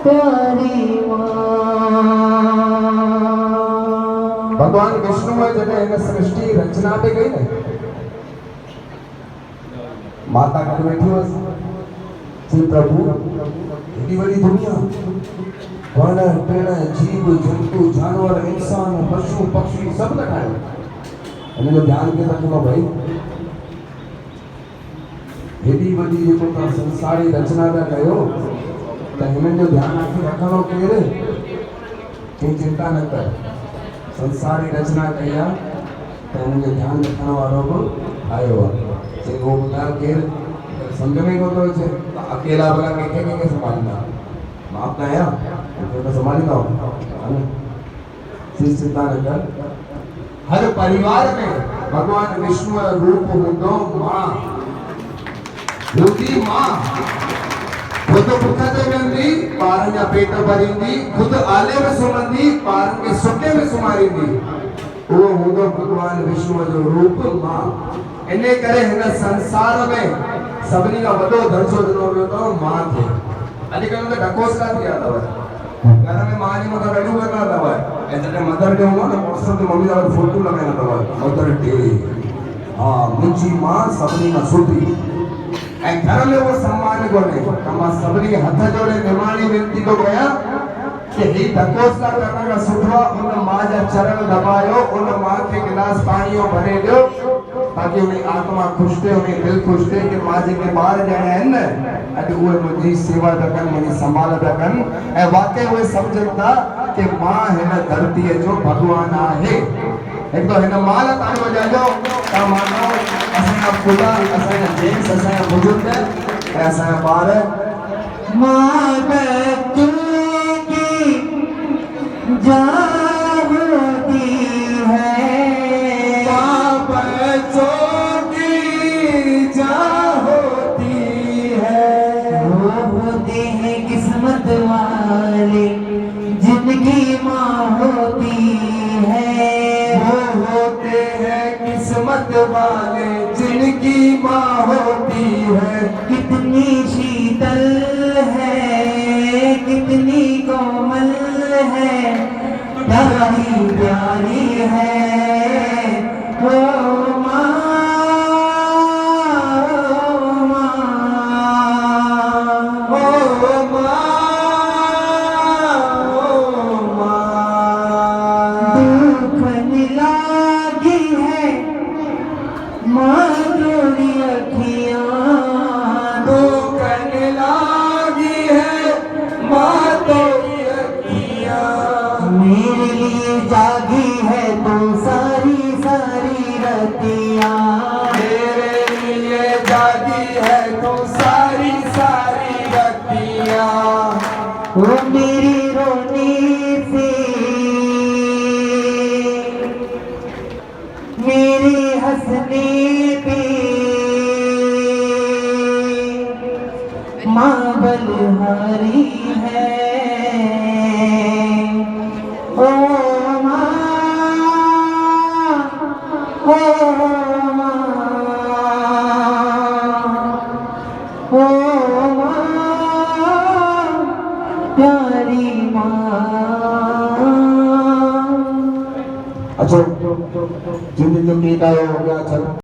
प्यारी मां। भगवान विष्णु में जब इन सृष्टि रचना पे गई ना, माता घर बैठी हो जी प्रभु एडी बड़ी दुनिया वण पेड़ जीव जंतु जानवर इंसान पशु पक्षी सब लॻायो इन जो ध्यान के रखो भाई। एडी बड़ी जेको तव्हां संसारी रचना पिया कयो त हिननि जो ध्यानु रखी रखणो केरु, कंहिं चिंता न कर। संसारी रचना कई आहे त हिननि जो ध्यानु रखण वारो बि आयो आहे। चई उहो ॿुधायो केरु, सम्झ में ई कोन थो अचे त अकेला भला कंहिंखे कंहिंखे संभालींदा, मां त आहियां मूंखे त संभालींदा चिंता न कर। हर परिवार में भगवान विष्णु जो रूप हूंदो मां, हूंदी मां। खुद बुख ते वेंदी, ॿारनि जा पेट भरींदी, खुद आले में सुम्हंदी, ॿारनि खे सुके में सुम्हारींदी, उहो हूंदो भगवान विष्णु जो रूप मां। इन करे हिन संसार में सभिनी खां वॾो दर्जो ॾिनो वियो अथव मां खे। अॼुकल्ह त ढकोसला थी विया अथव, घर में मां जे मथां वैल्यू कंदा अथव, ऐं जॾहिं मदर डे हूंदो न व्हाट्सएप ते मम्मी वारो फोटो लॻाईंदा अथव मदर डे, हा मुंहिंजी मां सभिनी खां सुठी। ऐं घर में वो सम्मान कोन्हे त मां सभिनी खे हथ जोड़े निमाणी वेनती थो कयां कि ही ढकोसला करण खां सुठो आहे उन मां जा चरण दबायो, उन मां खे गिलास पाणीअ भरे ॾियो ताकि उनजी आत्मा ख़ुशि थिए, उनजी दिलि ख़ुशि थिए कि मां जेके ॿार ॼणा आहिनि न अॼु उहे मुंहिंजी सेवा था कनि, मुंहिंजी संभाल था कनि ऐं वाक़ई उहे सम्झनि था कि मां हिन धरतीअ जो भॻवानु आहे। हिकु त हिन मां लाइ ताड़ी वॼाइजो। तव्हां मानो असांजा फुला, असांजा जेंट्स, असांजा बुज़ुर्ग ऐं असांजा ॿार मां बच्चों की जान होती है, मां बच्चों की जान होती है, वो होते हैं किस्मत वाले जिनकी माँ होती है, वो होते हैं किस्मत वाले जिनकी माँ होती है। कितनी शीतल है कितनी कोमल है, प्यारी प्यारी है वो माँ, ओ माँ, ओ माँ, दुख लागी है माँ तोरी अखियाँ, दुखन लागी है माँ तोरी अखियाँ, मेरे लिए जागी है तू सारी सारी रतियाँ, मेरे लिए जागी है तू सारी सारी रतियाँ, वो मेरी रोने से मेरे हंसने पे माँ बलहारी है, ओ माँ, ओ माँ, ओ माँ, प्यारी माँ। अच्छा जिन जिन जो गीत आयो हो गया चल